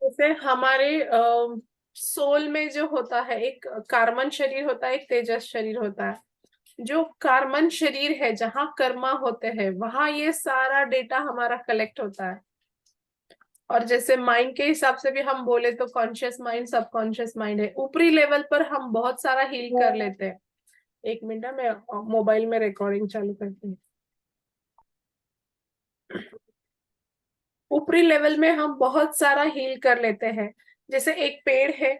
जैसे हमारे सोल में जो होता है, एक कार्बन शरीर होता है, एक तेजस शरीर होता है। जो कार्बन शरीर है, जहाँ कर्मा होते हैं, वहां ये सारा डेटा हमारा कलेक्ट होता है। और जैसे माइंड के हिसाब से भी हम बोले तो कॉन्शियस माइंड, सबकॉन्शियस माइंड है। ऊपरी लेवल पर हम बहुत सारा हील कर लेते हैं। एक मिनट, मैं मोबाइल में रिकॉर्डिंग चालू करती हूँ। ऊपरी लेवल में हम बहुत सारा हील कर लेते हैं। जैसे एक पेड़ है,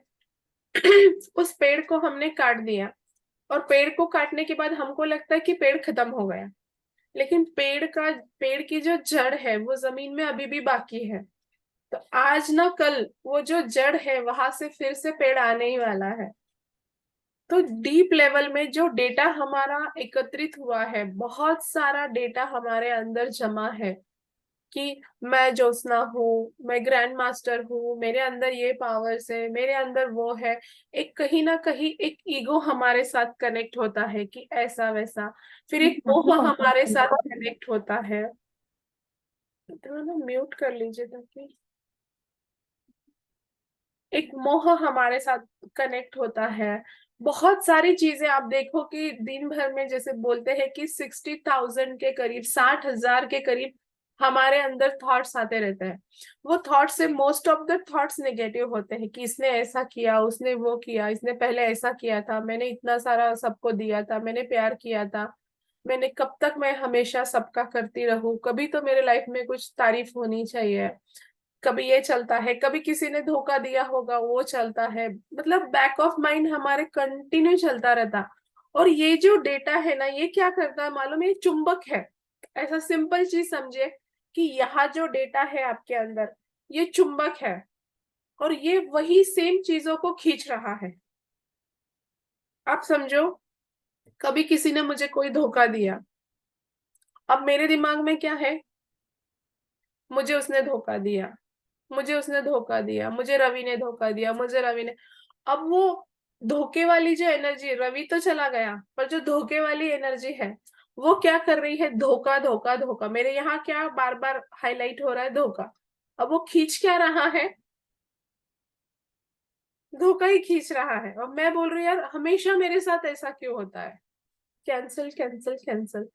उस पेड़ को हमने काट दिया, और पेड़ को काटने के बाद हमको लगता है कि पेड़ खत्म हो गया। लेकिन पेड़ की जो जड़ है वो जमीन में अभी भी बाकी है। तो आज ना कल वो जो जड़ है वहां से फिर से पेड़ आने ही वाला है। तो डीप लेवल में जो डेटा हमारा एकत्रित हुआ है, बहुत सारा डेटा हमारे अंदर जमा है कि मैं ज्योत्सना हूँ, मैं ग्रैंड मास्टर हूँ, मेरे अंदर ये पावर्स है, मेरे अंदर वो है। एक कहीं ना कहीं एक ईगो हमारे साथ कनेक्ट होता है कि ऐसा वैसा। फिर एक मोह हमारे साथ कनेक्ट होता है। तो ना म्यूट कर लीजिए ताकि एक मोह हमारे साथ कनेक्ट होता है। बहुत सारी चीजें आप देखो कि दिन भर में जैसे बोलते हैं कि 60,000 के करीब, 60,000 के करीब हमारे अंदर थॉट्स आते रहते हैं। वो थॉट्स से most of the thoughts negative होते हैं कि इसने ऐसा किया, उसने वो किया, इसने पहले ऐसा किया था, मैंने इतना सारा सबको दिया था, मैंने प्यार किया था, मैंने कब तक मैं हमेशा सबका करती रहूं, कभी तो मेरे लाइफ में कुछ तारीफ होनी चाहिए। कभी ये चलता है, कभी किसी ने धोखा दिया होगा वो चलता है। मतलब बैक ऑफ माइंड हमारे कंटिन्यू चलता रहता। और ये जो डेटा है ना, ये क्या करता है मालूम है? ये चुंबक है। ऐसा सिंपल चीज समझे कि यहाँ जो डेटा है आपके अंदर, ये चुंबक है, और ये वही सेम चीजों को खींच रहा है। आप समझो, कभी किसी ने मुझे कोई धोखा दिया, अब मेरे दिमाग में क्या है? मुझे उसने धोखा दिया, मुझे उसने धोखा दिया, मुझे रवि ने धोखा दिया, मुझे रवि ने। अब वो धोखे वाली जो एनर्जी, रवि तो चला गया, पर जो धोखे वाली एनर्जी है वो क्या कर रही है? धोखा धोखा धोखा। मेरे यहाँ क्या बार बार हाईलाइट हो रहा है? धोखा। अब वो खींच क्या रहा है? धोखा ही खींच रहा है। और मैं बोल रही हूँ यार, हमेशा मेरे साथ ऐसा क्यों होता है? Cancel cancel cancel.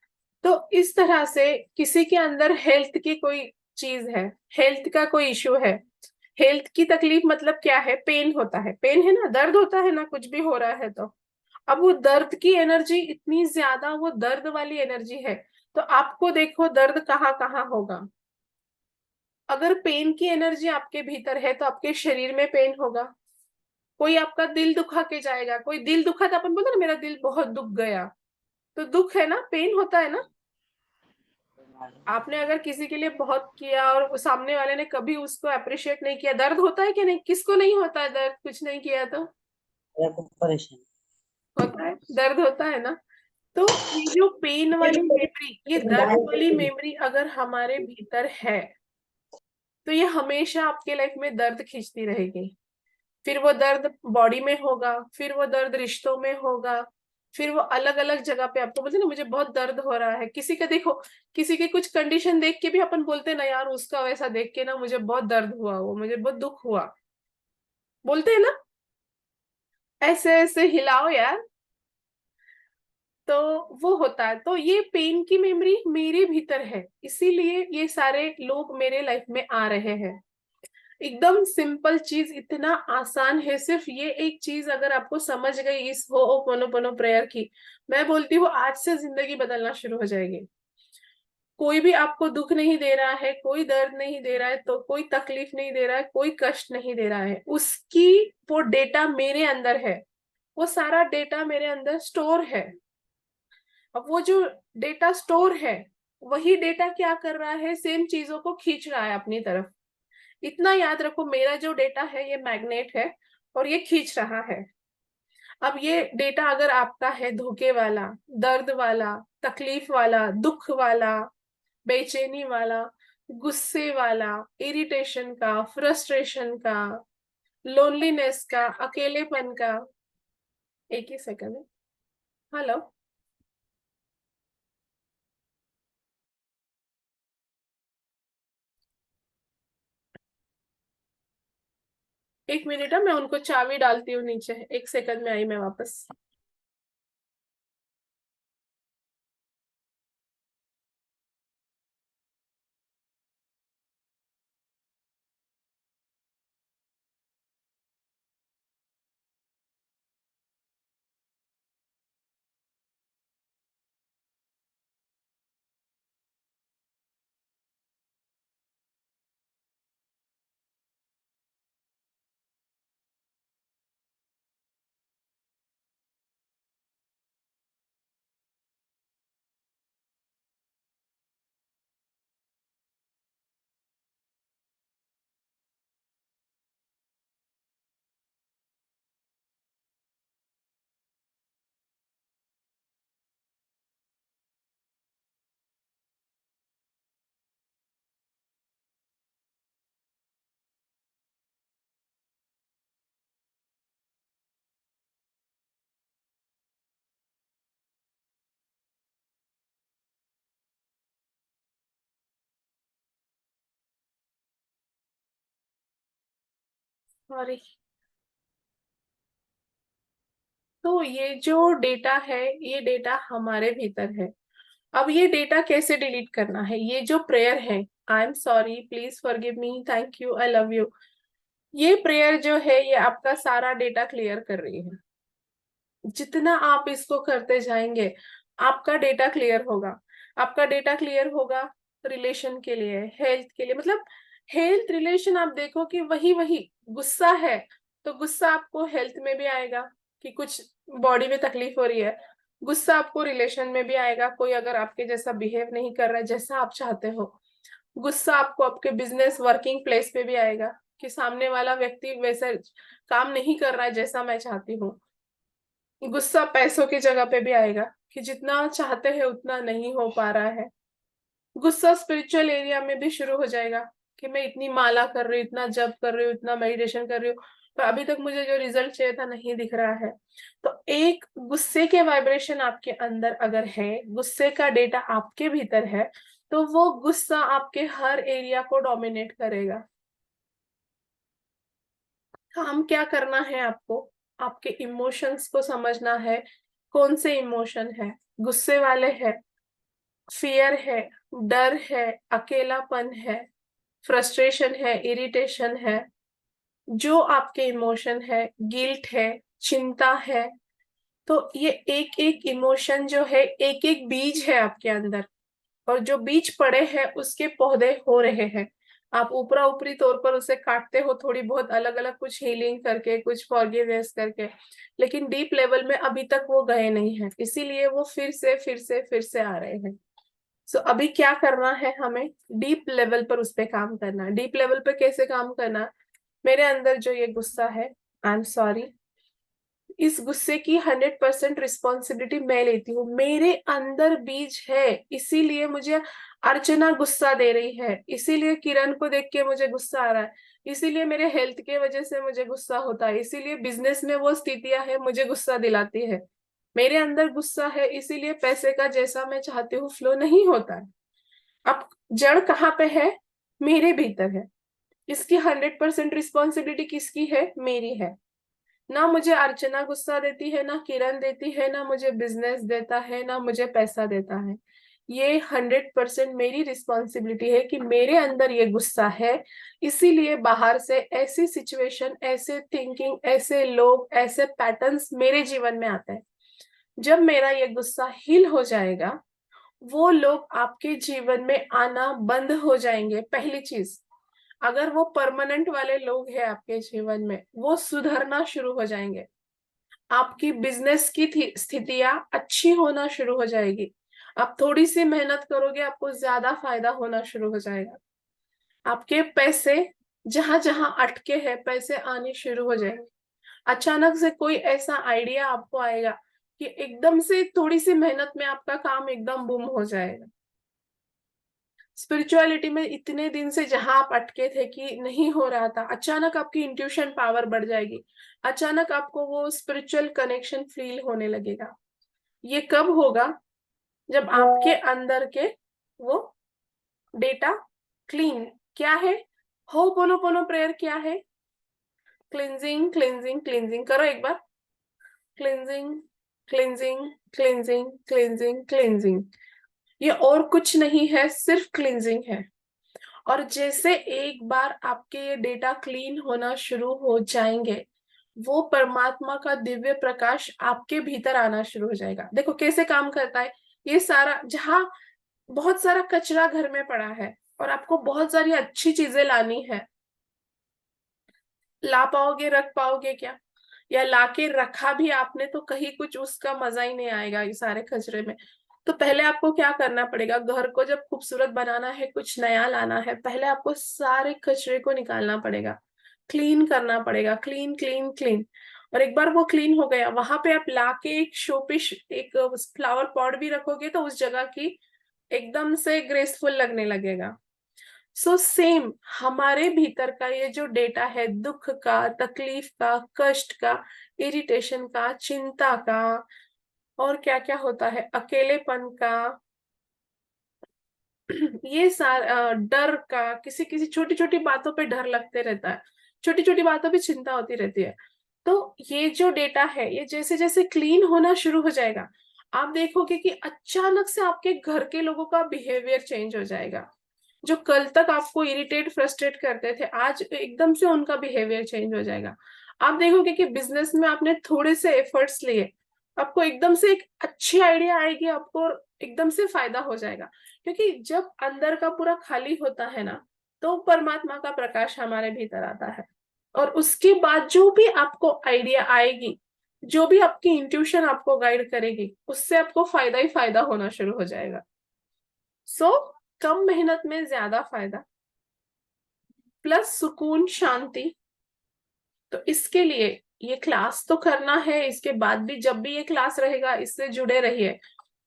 तो इस तरह से किसी के अंदर हेल्थ की कोई चीज है, हेल्थ का कोई इश्यू है। हेल्थ की तकलीफ मतलब क्या है? पेन होता है, पेन है ना, दर्द होता है ना, कुछ भी हो रहा है तो। अब वो दर्द की एनर्जी इतनी ज्यादा, वो दर्द वाली एनर्जी है। तो आपको देखो दर्द कहाँ कहाँ होगा। अगर पेन की एनर्जी आपके भीतर है तो आपके शरीर में पेन होगा। कोई आपका दिल दुखा के जाएगा, कोई दिल दुखा तो अपन बोलते ना मेरा दिल बहुत दुख गया। तो दुख है ना, पेन होता है ना। आपने अगर किसी के लिए बहुत किया और वो सामने वाले ने कभी उसको अप्रिशिएट नहीं किया, दर्द होता है कि नहीं? किसको नहीं होता है दर्द, कुछ नहीं किया तो? परेशान। होता है, दर्द होता है ना। तो ये जो पेन वाली मेमोरी, ये दर्द वाली मेमोरी अगर हमारे भीतर है, तो ये हमेशा आपके लाइफ में दर्द खींचती रहेगी। फिर वो दर्द बॉडी में होगा, फिर वो दर्द रिश्तों में होगा, फिर वो अलग अलग जगह पे आपको बोलते ना मुझे बहुत दर्द हो रहा है। किसी का देखो, किसी के कुछ कंडीशन देख के भी अपन बोलते हैं ना यार, उसका वैसा देख के ना मुझे बहुत दर्द हुआ, वो मुझे बहुत दुख हुआ, बोलते हैं ना। ऐसे ऐसे हिलाओ यार। तो वो होता है। तो ये पेन की मेमोरी मेरे भीतर है, इसीलिए ये सारे लोग मेरे लाइफ में आ रहे हैं। एकदम सिंपल चीज, इतना आसान है। सिर्फ ये एक चीज अगर आपको समझ गई इस होओपोनोपोनो प्रेयर की, मैं बोलती हूँ आज से जिंदगी बदलना शुरू हो जाएगी। कोई भी आपको दुख नहीं दे रहा है, कोई दर्द नहीं दे रहा है, तो कोई तकलीफ नहीं दे रहा है, कोई कष्ट नहीं दे रहा है, उसकी वो डेटा मेरे अंदर है। वो सारा डेटा मेरे अंदर स्टोर है। अब वो जो डेटा स्टोर है, वही डेटा क्या कर रहा है? सेम चीजों को खींच रहा है अपनी तरफ। इतना याद रखो, मेरा जो डेटा है ये मैग्नेट है, और ये खींच रहा है। अब ये डेटा अगर आपका है धोखे वाला, दर्द वाला, तकलीफ वाला, दुख वाला, बेचैनी वाला, गुस्से वाला, इरिटेशन का, फ्रस्ट्रेशन का, लोनलीनेस का, अकेलेपन का। एक ही सेकंड। हेलो। एक मिनट है, मैं उनको चाबी डालती हूँ नीचे, 1 सेकंड में आई मैं वापस। सॉरी। तो ये जो डेटा है, ये डेटा हमारे भीतर है। अब ये डेटा कैसे डिलीट करना है? ये जो प्रेयर है, आई am sorry, please forgive me, thank you, I love you, ये प्रेयर जो है ये आपका सारा डेटा क्लियर कर रही है। जितना आप इसको करते जाएंगे आपका डेटा क्लियर होगा। आपका डेटा क्लियर होगा रिलेशन के लिए, हेल्थ के लिए। मतलब हेल्थ रिलेशन आप देखो कि वही वही गुस्सा है, तो गुस्सा आपको हेल्थ में भी आएगा कि कुछ बॉडी में तकलीफ हो रही है। गुस्सा आपको रिलेशन में भी आएगा, कोई अगर आपके जैसा बिहेव नहीं कर रहा है जैसा आप चाहते हो। गुस्सा आपको आपके बिजनेस वर्किंग प्लेस पे भी आएगा कि सामने वाला व्यक्ति वैसा काम नहीं कर रहा है जैसा मैं चाहती हूँ। गुस्सा पैसों की जगह पे भी आएगा कि जितना चाहते हैं उतना नहीं हो पा रहा है। गुस्सा स्पिरिचुअल एरिया में भी शुरू हो जाएगा कि मैं इतनी माला कर रही हूँ, इतना जप कर रही हूँ, इतना मेडिटेशन कर रही हूँ, पर अभी तक मुझे जो रिजल्ट चाहिए था नहीं दिख रहा है। तो एक गुस्से के वाइब्रेशन आपके अंदर अगर है, गुस्से का डेटा आपके भीतर है, तो वो गुस्सा आपके हर एरिया को डोमिनेट करेगा। काम क्या करना है आपको? आपके इमोशंस को समझना है। कौन से इमोशन है? गुस्से वाले है, फियर है, डर है, अकेलापन है, फ्रस्ट्रेशन है, इरिटेशन है। जो आपके इमोशन है, गिल्ट है, चिंता है, तो ये एक एक इमोशन जो है एक एक बीज है आपके अंदर। और जो बीज पड़े हैं उसके पौधे हो रहे हैं। आप ऊपरा ऊपरी तौर पर उसे काटते हो थोड़ी बहुत अलग अलग, कुछ हीलिंग करके, कुछ फॉरगिवनेस करके, लेकिन डीप लेवल में अभी तक वो गए नहीं है, इसीलिए वो फिर से आ रहे हैं। सो अभी क्या करना है हमें? डीप लेवल पर उस पे काम करना है। डीप लेवल पे कैसे काम करना? मेरे अंदर जो ये गुस्सा है, आई एम सॉरी, इस गुस्से की 100% रिस्पॉन्सिबिलिटी मैं लेती हूँ। मेरे अंदर बीज है, इसीलिए मुझे अर्चना गुस्सा दे रही है, इसीलिए किरण को देख के मुझे गुस्सा आ रहा है, इसीलिए मेरे हेल्थ के वजह से मुझे गुस्सा होता है, इसीलिए बिजनेस में वो स्थितियां है मुझे गुस्सा दिलाती है। मेरे अंदर गुस्सा है, इसीलिए पैसे का जैसा मैं चाहती हूँ फ्लो नहीं होता है। अब जड़ कहाँ पे है? मेरे भीतर है। इसकी 100% रिस्पॉन्सिबिलिटी किसकी है? मेरी है। ना मुझे अर्चना गुस्सा देती है, ना किरण देती है, ना मुझे बिजनेस देता है, ना मुझे पैसा देता है। ये 100% मेरी रिस्पॉन्सिबिलिटी है कि मेरे अंदर ये गुस्सा है, इसीलिए बाहर से ऐसी सिचुएशन, ऐसे थिंकिंग, ऐसे लोग, ऐसे पैटर्न्स मेरे जीवन में आते हैं। जब मेरा ये गुस्सा हील हो जाएगा, वो लोग आपके जीवन में आना बंद हो जाएंगे। पहली चीज, अगर वो परमानेंट वाले लोग हैं आपके जीवन में, वो सुधरना शुरू हो जाएंगे। आपकी बिजनेस की स्थितियां अच्छी होना शुरू हो जाएगी। आप थोड़ी सी मेहनत करोगे, आपको ज्यादा फायदा होना शुरू हो जाएगा। आपके पैसे जहां जहां अटके हैं, पैसे आने शुरू हो जाएंगे। अचानक से कोई ऐसा आइडिया आपको आएगा कि एकदम से थोड़ी सी मेहनत में आपका काम एकदम बूम हो जाएगा। स्पिरिचुअलिटी में इतने दिन से जहां आप अटके थे कि नहीं हो रहा था, अचानक आपकी इंट्यूशन पावर बढ़ जाएगी। अचानक आपको वो स्पिरिचुअल कनेक्शन फील होने लगेगा। ये कब होगा? जब आपके अंदर के वो डेटा क्लीन। क्या है? हो पोनो पोनो प्रेयर क्या है? क्लिंजिंग क्लिंजिंग क्लिंजिंग करो एक बार। Cleansing cleansing cleansing cleansing cleansing. ये और कुछ नहीं है, सिर्फ क्लिंजिंग है। और जैसे एक बार आपके ये डेटा क्लीन होना शुरू हो जाएंगे, वो परमात्मा का दिव्य प्रकाश आपके भीतर आना शुरू हो जाएगा। देखो कैसे काम करता है ये सारा। जहां बहुत सारा कचरा घर में पड़ा है और आपको बहुत सारी अच्छी चीजें लानी है, ला पाओगे, रख पाओगे क्या? या लाके रखा भी आपने तो कहीं कुछ उसका मजा ही नहीं आएगा ये सारे कचरे में। तो पहले आपको क्या करना पड़ेगा, घर को जब खूबसूरत बनाना है, कुछ नया लाना है, पहले आपको सारे कचरे को निकालना पड़ेगा, क्लीन करना पड़ेगा, क्लीन क्लीन क्लीन। और एक बार वो क्लीन हो गया, वहां पे आप लाके एक शोपीस, एक फ्लावर पॉट भी रखोगे तो उस जगह की एकदम से ग्रेसफुल लगने लगेगा। सो सेम हमारे भीतर का ये जो डेटा है, दुख का, तकलीफ का, कष्ट का, इरिटेशन का, चिंता का, और क्या क्या होता है, अकेलेपन का, ये सारा डर का, किसी किसी छोटी छोटी बातों पे डर लगते रहता है, छोटी छोटी बातों पे चिंता होती रहती है। तो ये जो डेटा है, ये जैसे जैसे क्लीन होना शुरू हो जाएगा, आप देखोगे कि अचानक से आपके घर के लोगों का बिहेवियर चेंज हो जाएगा। जो कल तक आपको इरिटेट फ्रस्ट्रेट करते थे, आज एकदम से उनका बिहेवियर चेंज हो जाएगा। आप देखोगे कि बिजनेस में आपने थोड़े से एफर्ट्स लिए, आपको एकदम से एक अच्छी आइडिया आएगी, आपको एकदम से फायदा हो जाएगा। क्योंकि जब अंदर का पूरा खाली होता है ना, तो परमात्मा का प्रकाश हमारे भीतर आता है। और उसके बाद जो भी आपको आइडिया आएगी, जो भी आपकी इंट्यूशन आपको गाइड करेगी, उससे आपको फायदा ही फायदा होना शुरू हो जाएगा। सो कम मेहनत में ज्यादा फायदा, प्लस सुकून, शांति। तो इसके लिए ये क्लास तो करना है, इसके बाद भी जब भी ये क्लास रहेगा इससे जुड़े रहिए।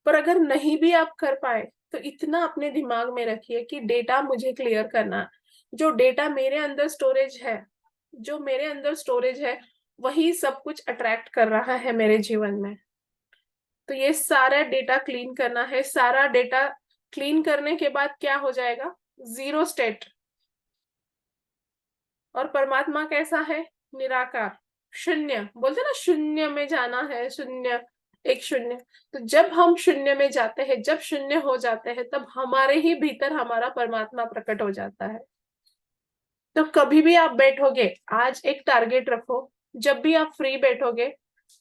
पर अगर नहीं भी आप कर पाए तो इतना अपने दिमाग में रखिए कि डेटा मुझे क्लियर करना है। जो डेटा मेरे अंदर स्टोरेज है, जो मेरे अंदर स्टोरेज है, वही सब कुछ अट्रैक्ट कर रहा है मेरे जीवन में। तो ये सारा डेटा क्लीन करना है। सारा डेटा क्लीन करने के बाद क्या हो जाएगा, जीरो स्टेट। और परमात्मा कैसा है, निराकार, शून्य। बोलते ना शून्य में जाना है, शून्य, एक शून्य। तो जब हम शून्य में जाते हैं, जब शून्य हो जाते हैं, तब हमारे ही भीतर हमारा परमात्मा प्रकट हो जाता है। तो कभी भी आप बैठोगे, आज एक टारगेट रखो, जब भी आप फ्री बैठोगे,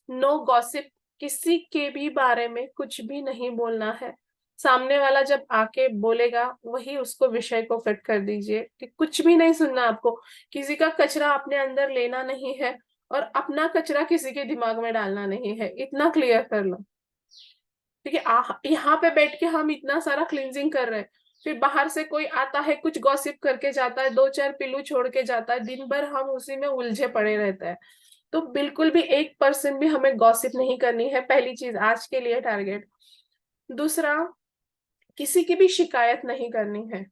नो गॉसिप, किसी के भी बारे में कुछ भी नहीं बोलना है। सामने वाला जब आके बोलेगा वही उसको विषय को फिट कर दीजिए, कि कुछ भी नहीं सुनना आपको। किसी का कचरा अपने अंदर लेना नहीं है, और अपना कचरा किसी के दिमाग में डालना नहीं है, इतना क्लियर कर लो। ठीक है, यहाँ पे बैठ के हम इतना सारा क्लींजिंग कर रहे हैं, फिर बाहर से कोई आता है, कुछ गॉसिप करके जाता है, दो चार पिल्लू छोड़ के जाता है, दिन भर हम उसी में उलझे पड़े रहते हैं। तो बिल्कुल भी 1% भी हमें गॉसिप नहीं करनी है, पहली चीज आज के लिए टारगेट। दूसरा, किसी की भी शिकायत नहीं करनी है।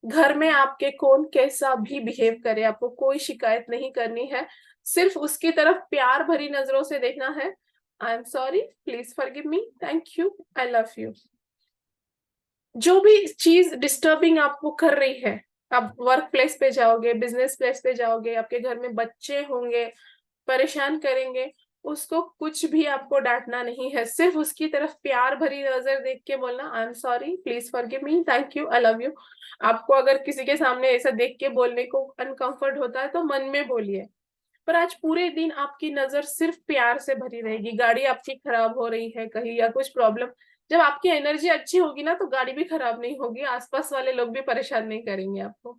घर में आपके कौन कैसा भी बिहेव करे, आपको कोई शिकायत नहीं करनी है। सिर्फ उसकी तरफ प्यार भरी नजरों से देखना है। आई am sorry, please forgive me, thank you, I love you. जो भी चीज डिस्टर्बिंग आपको कर रही है, आप वर्क प्लेस पे जाओगे, बिजनेस प्लेस पे जाओगे, आपके घर में बच्चे होंगे, परेशान करेंगे, उसको कुछ भी आपको डांटना नहीं है। सिर्फ उसकी तरफ प्यार भरी नजर देख के बोलना, आई am sorry, please forgive me, thank you, I love you. आपको अगर किसी के सामने ऐसा देख के बोलने को अनकंफर्ट होता है तो मन में बोलिए। पर आज पूरे दिन आपकी नजर सिर्फ प्यार से भरी रहेगी। गाड़ी आपकी खराब हो रही है कहीं, या कुछ प्रॉब्लम, जब आपकी एनर्जी अच्छी होगी ना, तो गाड़ी भी खराब नहीं होगी, आसपास वाले लोग भी परेशान नहीं करेंगे आपको।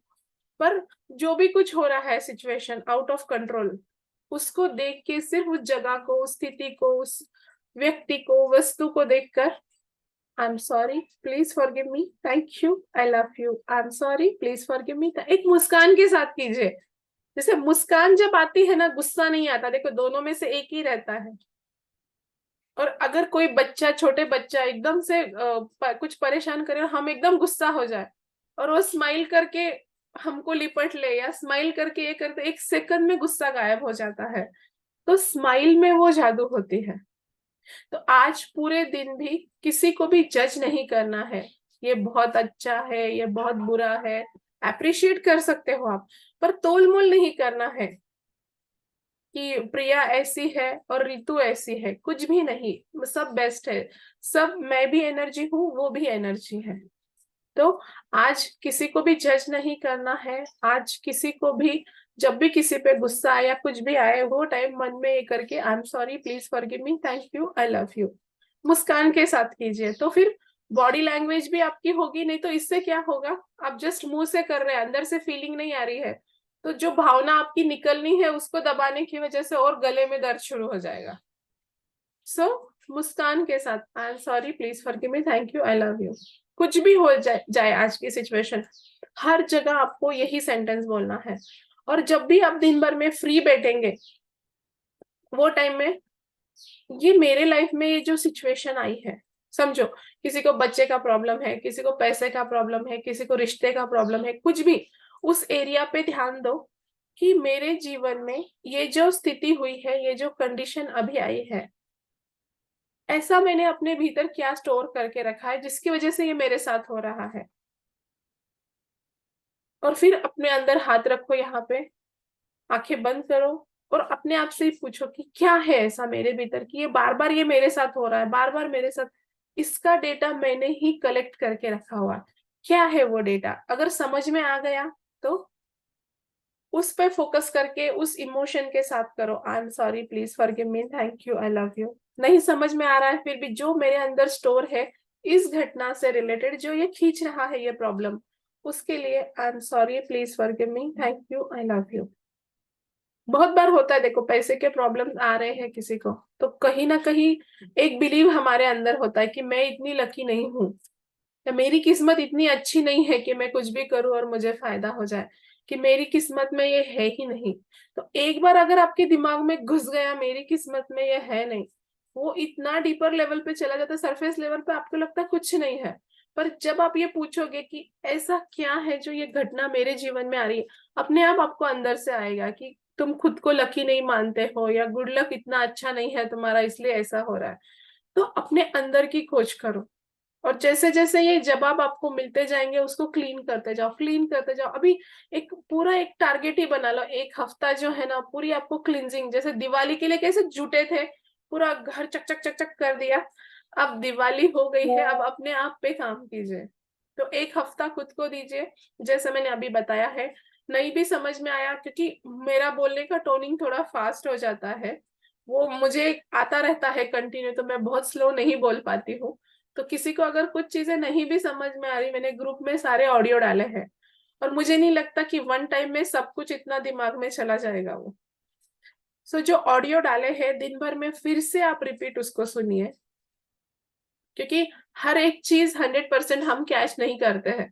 पर जो भी कुछ हो रहा है, सिचुएशन आउट ऑफ कंट्रोल, उसको देख के सिर्फ उस जगह को, उस स्थिति को, उस व्यक्ति को, वस्तु को देखकर, आई am sorry, please forgive me, thank you, I love you, I am sorry, please forgive मी, एक मुस्कान के साथ कीजिए। जैसे मुस्कान जब आती है ना, गुस्सा नहीं आता, देखो दोनों में से एक ही रहता है। और अगर कोई बच्चा, छोटे बच्चा एकदम से कुछ परेशान करे और हम एकदम गुस्सा हो जाए, और वो स्माइल करके हमको लिपट ले, या स्माइल करके ये करते, एक सेकंड में गुस्सा गायब हो जाता है। तो स्माइल में वो जादू होती है। तो आज पूरे दिन भी किसी को भी जज नहीं करना है, ये बहुत अच्छा है, ये बहुत बुरा है, अप्रिशिएट कर सकते हो आप, पर तोल मोल नहीं करना है। कि प्रिया ऐसी है और रितु ऐसी है, कुछ भी नहीं, सब बेस्ट है। सब, मैं भी एनर्जी हूँ, वो भी एनर्जी है। तो आज किसी को भी जज नहीं करना है। आज किसी को भी, जब भी किसी पे गुस्सा आए या कुछ भी आए, वो टाइम मन में ये करके I am sorry, please forgive me, thank you, I love you, मुस्कान के साथ कीजिए। तो फिर बॉडी लैंग्वेज भी आपकी होगी। नहीं तो इससे क्या होगा, आप जस्ट मुंह से कर रहे हैं, अंदर से फीलिंग नहीं आ रही है, तो जो भावना आपकी निकलनी है उसको दबाने की वजह से और गले में दर्द शुरू हो जाएगा। सो मुस्कान के साथ आई am sorry, please forgive me, thank you, I love you. कुछ भी हो जाए आज की सिचुएशन, हर जगह आपको यही सेंटेंस बोलना है। और जब भी आप दिन भर में फ्री बैठेंगे, वो टाइम में ये मेरे लाइफ में ये जो सिचुएशन आई है, समझो किसी को बच्चे का प्रॉब्लम है, किसी को पैसे का प्रॉब्लम है, किसी को रिश्ते का प्रॉब्लम है, कुछ भी, उस एरिया पे ध्यान दो कि मेरे जीवन में ये जो स्थिति हुई है, ये जो कंडीशन अभी आई है, ऐसा मैंने अपने भीतर क्या स्टोर करके रखा है जिसकी वजह से ये मेरे साथ हो रहा है। और फिर अपने अंदर हाथ रखो, यहाँ पे आंखें बंद करो और अपने आप से ही पूछो कि क्या है ऐसा मेरे भीतर कि ये बार बार ये मेरे साथ हो रहा है, बार बार मेरे साथ। इसका डेटा मैंने ही कलेक्ट करके रखा हुआ है। क्या है वो डेटा? अगर समझ में आ गया तो उस पर फोकस करके उस इमोशन के साथ करो, आई am sorry, please forgive me, thank you, I love you. नहीं समझ में आ रहा है फिर भी, जो मेरे अंदर स्टोर है इस घटना से रिलेटेड, जो ये खींच रहा है ये प्रॉब्लम, उसके लिए आई am sorry, please forgive me, thank you, I love you. बहुत बार होता है, देखो पैसे के प्रॉब्लम आ रहे हैं किसी को, तो कहीं ना कहीं एक बिलीव हमारे अंदर होता है कि मैं इतनी लकी नहीं हूँ, या मेरी किस्मत इतनी अच्छी नहीं है कि मैं कुछ भी करूं और मुझे फायदा हो जाए, कि मेरी किस्मत में ये है ही नहीं। तो एक बार अगर आपके दिमाग में घुस गया मेरी किस्मत में ये है नहीं, वो इतना डीपर लेवल पे चला जाता है, सरफेस लेवल पे आपको लगता है कुछ नहीं है। पर जब आप ये पूछोगे कि ऐसा क्या है जो ये घटना मेरे जीवन में आ रही है, अपने आप आपको अंदर से आएगा कि तुम खुद को लकी नहीं मानते हो, या गुड लक इतना अच्छा नहीं है तुम्हारा इसलिए ऐसा हो रहा है। तो अपने अंदर की खोज करो, और जैसे जैसे ये जवाब आपको मिलते जाएंगे उसको क्लीन करते जाओ, क्लीन करते जाओ। अभी एक पूरा एक टारगेट ही बना लो, एक हफ्ता जो है ना पूरी आपको क्लींजिंग, जैसे दिवाली के लिए कैसे जुटे थे, पूरा घर चक चक चक चक कर दिया, अब दिवाली हो गई है, अब अपने आप पे काम कीजिए। तो एक हफ्ता खुद को दीजिए, जैसे मैंने अभी बताया है। नहीं भी समझ में आया, क्योंकि मेरा बोलने का टोनिंग थोड़ा फास्ट हो जाता है, वो मुझे आता रहता है कंटिन्यू, तो मैं बहुत स्लो नहीं बोल पाती हूँ। तो किसी को अगर कुछ चीजें नहीं भी समझ में आ रही, मैंने ग्रुप में सारे ऑडियो डाले हैं, और मुझे नहीं लगता कि वन टाइम में सब कुछ इतना दिमाग में चला जाएगा वो। सो जो ऑडियो डाले हैं दिन भर में फिर से आप रिपीट उसको सुनिए, क्योंकि हर एक चीज 100% हम कैच नहीं करते हैं,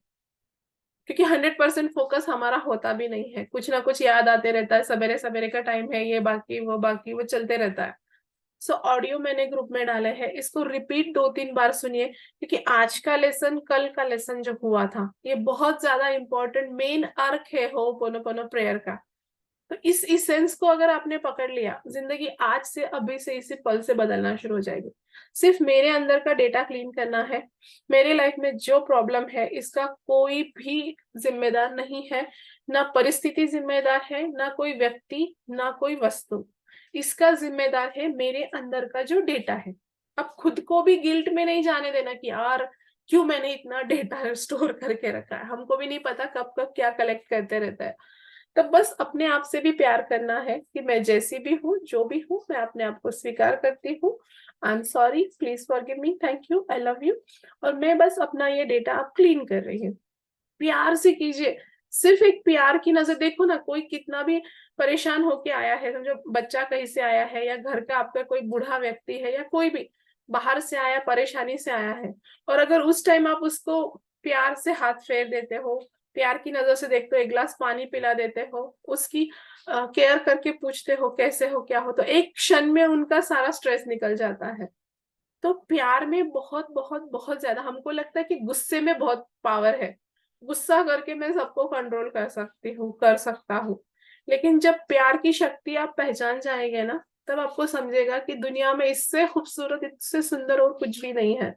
क्योंकि 100% फोकस हमारा होता भी नहीं है, कुछ ना कुछ याद आते रहता है, सवेरे सवेरे का टाइम है, ये बाकी वो चलते रहता है। सो ऑडियो मैंने ग्रुप में डाले हैं, इसको रिपीट 2-3 बार सुनिए, क्योंकि आज का लेसन, कल का लेसन जो हुआ था, ये बहुत ज्यादा इंपॉर्टेंट मेन अर्क है होपोनोपोनो प्रेयर का। तो इस इसेंस को अगर आपने पकड़ लिया, जिंदगी आज से, अभी से, इसी पल से बदलना शुरू हो जाएगी। सिर्फ मेरे अंदर का डेटा क्लीन करना है। मेरे लाइफ में जो प्रॉब्लम है इसका कोई भी जिम्मेदार नहीं है, ना परिस्थिति जिम्मेदार है, ना कोई व्यक्ति, ना कोई वस्तु। इसका जिम्मेदार है मेरे अंदर का जो डेटा है। अब खुद को भी गिल्ट में नहीं जाने देना कि यार क्यों मैंने इतना डेटा स्टोर करके रखा है, हमको भी नहीं पता कब कब क्या कलेक्ट करते रहता है। तब बस अपने आप से भी प्यार करना है कि मैं जैसी भी हूँ, जो भी हूँ, मैं अपने आप को स्वीकार करती हूँ। आई am sorry, please forgive me, thank you, I love you. और मैं बस अपना ये डेटा अब क्लीन कर रही हूँ। प्यार से कीजिए, सिर्फ एक प्यार की नजर। देखो ना, कोई कितना भी परेशान होके आया है, समझो बच्चा कहीं से आया है, या घर का आपका कोई बूढ़ा व्यक्ति है, या कोई भी बाहर से आया, परेशानी से आया है, और अगर उस टाइम आप उसको प्यार से हाथ फेर देते हो, प्यार की नजर से देखते हो, एक गिलास पानी पिला देते हो, उसकी केयर करके पूछते हो कैसे हो, क्या हो, तो एक क्षण में उनका सारा स्ट्रेस निकल जाता है। तो प्यार में बहुत बहुत बहुत ज्यादा, हमको लगता है कि गुस्से में बहुत पावर है, गुस्सा करके मैं सबको कंट्रोल कर सकती हूँ, कर सकता हूँ। लेकिन जब प्यार की शक्ति आप पहचान जाएंगे ना, तब आपको समझेगा कि दुनिया में इससे खूबसूरत, इससे सुंदर और कुछ भी नहीं है।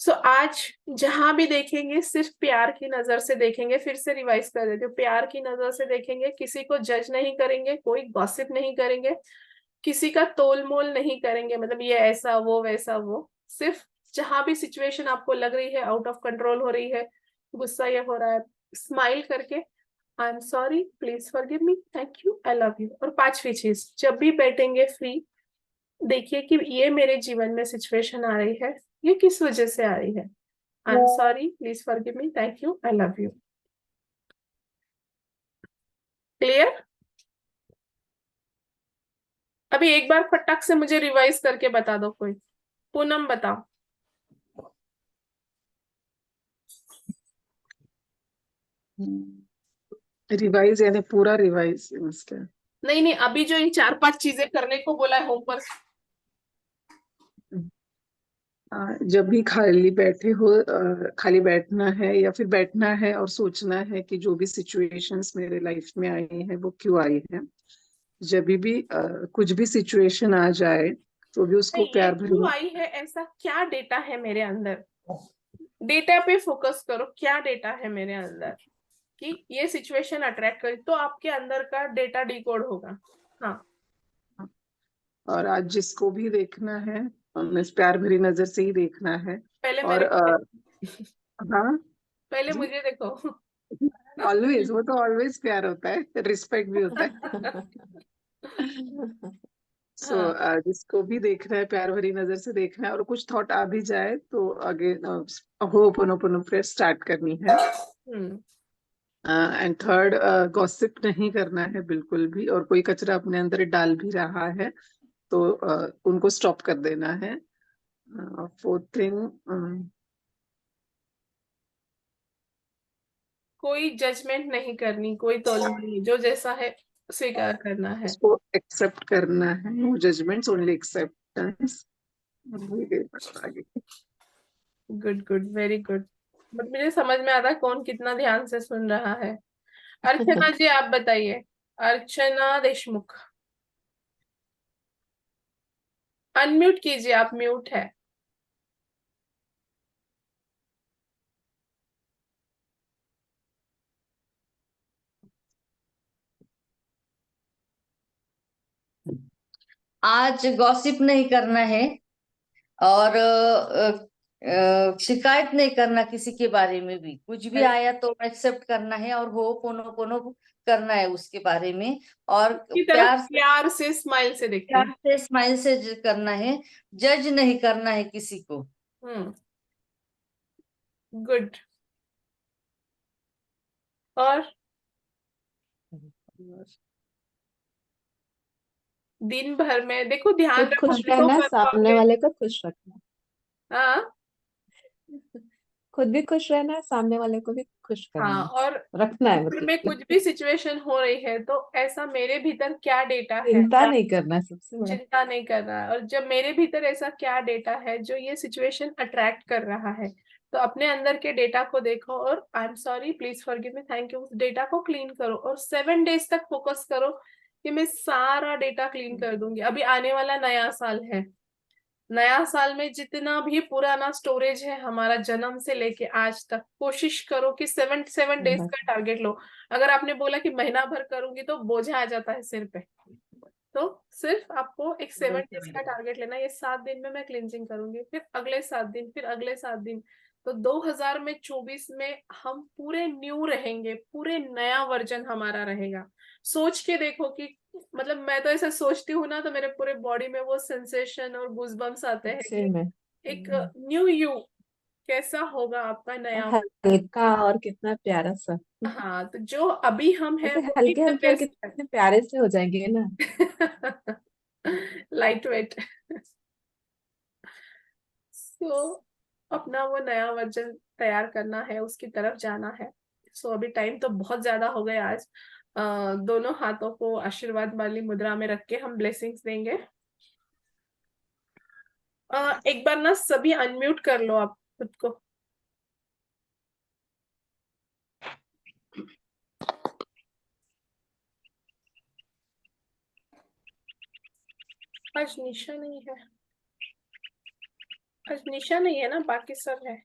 सो आज जहां भी देखेंगे सिर्फ प्यार की नजर से देखेंगे। फिर से रिवाइज कर देते हो, प्यार की नजर से देखेंगे, किसी को जज नहीं करेंगे, कोई गॉसिप नहीं करेंगे, किसी का तोल मोल नहीं करेंगे, मतलब ये ऐसा वो वैसा वो। सिर्फ जहां भी सिचुएशन आपको लग रही है आउट ऑफ कंट्रोल हो रही है, गुस्सा ये हो रहा है, स्माइल करके I am sorry, please forgive me, thank you, I love you. और पांचवी चीज, जब भी बैठेंगे फ्री, देखिए कि ये मेरे जीवन में सिचुएशन आ रही है, ये किस वजह से आ रही है। आई am sorry, please forgive me, thank you, I love you. Clear? अभी एक बार फटाक से मुझे रिवाइज करके बता दो कोई। पूनम बताओ। रिवाइज यानी पूरा रिवाइज उसका। नहीं नहीं, अभी जो इन 4-5 चीजें करने को बोला है होमवर्क। जब भी खाली बैठे हो, खाली बैठना है या फिर बैठना है और सोचना है कि जो भी सिचुएशंस मेरे लाइफ में आई हैं वो क्यों आई है। जब भी कुछ भी सिचुएशन आ जाए तो भी उसको नहीं, ये प्यार क्यों भरी। आई है, ऐसा क्या डेटा है मेरे अंदर, डेटा पे फोकस करो, क्या डेटा है मेरे अंदर कि ये सिचुएशन अट्रैक्ट करी, तो आपके अंदर का डेटा डिकोड होगा। हाँ, और आज जिसको भी देखना है हमें प्यार भरी नजर से ही देखना है। पहले और मेरे हाँ पहले जी, मुझे देखो। ऑलवेज, वो तो ऑलवेज प्यार होता है, रिस्पेक्ट भी होता है। सो हाँ। जिसको भी देखना है प्यार भरी नजर से देखना है, और कुछ थॉट आ भी जाए तो आगे होपोनोपोनो प्रेयर स्टार्ट करनी है। हम्म। एंड थर्ड, गॉसिप नहीं करना है बिल्कुल भी, और कोई कचरा अपने अंदर डाल भी रहा है तो उनको स्टॉप कर देना है। फोर्थ थिंग, कोई जजमेंट नहीं करनी, कोई तोलना नहीं, जो जैसा है स्वीकार करना है। उसको एक्सेप्ट करना है, नो जजमेंट्स, ओनली एक्सेप्टेंस। आगे। Good good, very good. But मुझे समझ में आता है कौन कितना ध्यान से सुन रहा है। अर्चना जी आप बताइए। अर्चना देशमुख, अनम्यूट कीजिए, आप म्यूट है। आज गॉसिप नहीं करना है, और शिकायत नहीं करना किसी के बारे में भी। कुछ भी Very आया तो एक्सेप्ट करना है और हो पोनो पोनो करना है उसके बारे में। और की तरफ प्यार प्यार से स्माइल से देखते हैं। से स्माइल से करना है। जज नहीं करना है किसी को। हम्म, गुड। और दिन भर में देखो, ध्यान खुद रखो, खुश तो रहना, कर सामने पाओगे। वाले को खुश रखना। हाँ खुद भी खुश रहना है, सामने वाले को भी खुश करना हाँ। है, और रखना है घर में कुछ मतलब। भी सिचुएशन हो रही है तो ऐसा मेरे भीतर क्या डेटा है, चिंता नहीं करना है सबसे बड़ा। चिंता नहीं कर रहा है। और जब मेरे भीतर ऐसा क्या डेटा है जो ये सिचुएशन अट्रैक्ट कर रहा है, तो अपने अंदर के डेटा को देखो और आई am sorry, please forgive me, thank you, उस डेटा को क्लीन करो। और 7 डेज तक फोकस करो कि मैं सारा डेटा क्लीन कर दूंगी। अभी आने वाला नया साल है, नया साल में जितना भी पुराना स्टोरेज है हमारा जन्म से लेके आज तक, कोशिश करो कि 7 डेज का टारगेट लो। अगर आपने बोला कि महीना भर करूंगी तो बोझा आ जाता है सिर पे। तो सिर्फ आपको एक 7 डेज का टारगेट लेना, ये 7 दिन में मैं क्लिनजिंग करूंगी, फिर अगले 7 दिन, फिर अगले 7 दिन। तो 2024 में हम पूरे न्यू रहेंगे, पूरे नया वर्जन हमारा रहेगा। सोच के देखो कि, मतलब मैं तो ऐसा सोचती हूँ ना तो मेरे पूरे बॉडी में वो सेंसेशन और गूजबम्स आते हैं सच्चे कि में एक न्यू यू कैसा होगा आपका नया वर्जन। हल्का और कितना प्यारा सा। हाँ, तो जो अभी हम हैं ऐसे वो भी हल्के द हल्के और बेस्ट है। कितने प्यारे से हो जाएंगे ना। Light weight. सो अपना वो नया वर्जन तैयार करना है, उसकी तरफ जाना है। सो अभी टाइम तो बहुत ज्यादा हो गया आज। दोनों हाथों को आशीर्वाद वाली मुद्रा में रख के हम ब्लेसिंग्स देंगे। एक बार ना सभी अनम्यूट कर लो आप खुद को। आज निशा नहीं है। आज निशा नहीं है ना, बाकी सब है।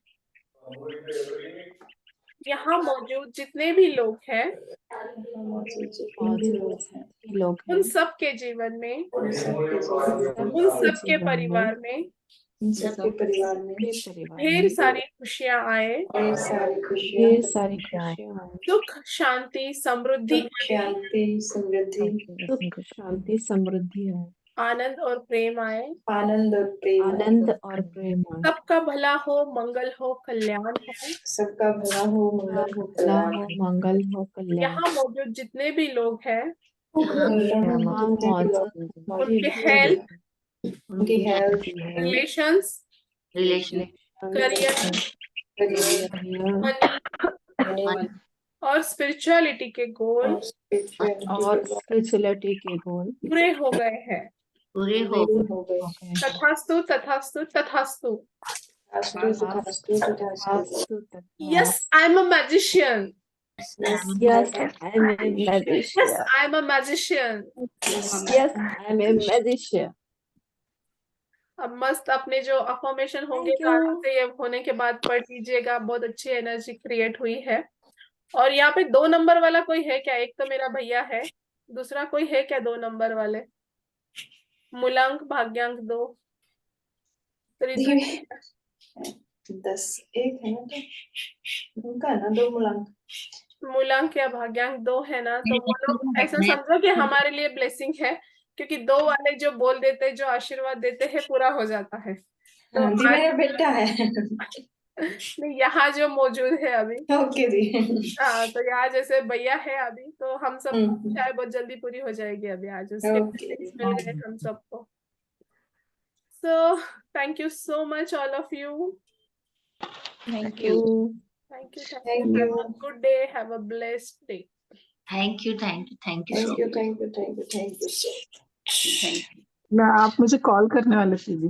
यहाँ मौजूद जितने भी लोग हैं लोग उन हैं, सब के जीवन में, उन सबके सब के जीवन में, परिवार में सबके परिवार ढेर सारी खुशियां आए, ढेर सारी खुशियां आए, सुख शांति समृद्धि आए, शांति समृद्धि आए, आनंद और प्रेम आए, आनंद और प्रेम आए, सबका भला हो, मंगल हो, कल्याण हो। सबका भला हो, मंगल हो, कल्याण। यहाँ मौजूद जितने भी लोग हैं यहाँ मौजूद उनके हेल्थ, उनकी हेल्थ, रिलेशंस, करियर, मनी और स्पिरिचुअलिटी के गोल और स्पिरिचुअलिटी के गोल पूरे हो गए हैं। पूरे हो तथास्तु तथास्तु तथास्तु। Yes, I'm a magician. Yes, I'm a magician. Yes, I'm a magician. Yes, I'm a magician. अब मस्त अपने जो अफर्मेशन होंगे Thank you. गाना से ये होने के बाद पढ़ लीजिएगा, बहुत अच्छी एनर्जी क्रिएट हुई है। और यहाँ पे 2 नंबर वाला कोई है क्या? एक तो मेरा भैया है, दूसरा कोई है क्या 2 नंबर वाले? मूलांक भाग्यांक 2 10 एक है ना, तो उनका है ना 2 मूलांक। मूलांक या भाग्यांक 2 है ना, तो वो लोग ऐसा समझो कि हमारे लिए ब्लेसिंग है, क्योंकि 2 वाले जो बोल देते हैं, जो आशीर्वाद देते हैं, पूरा हो जाता है। तो दी मेरा बेटा है। नहीं, यहाँ जो मौजूद है अभी, ओके दी। हाँ, तो यहाँ जैसे भैया है अभी, तो हम सब चाहे बहुत जल्दी पूरी हो जाएगी अभी, आज उसके Okay. blessings मिल गए हम सबको। So thank you so much all of you. Thank you. Thank you. Thank Have you. a good day. Have a blessed day. Thank you so Thank you. Thank you. Thank you. Thank you so much. मैं आप मुझे call करने वाले थे।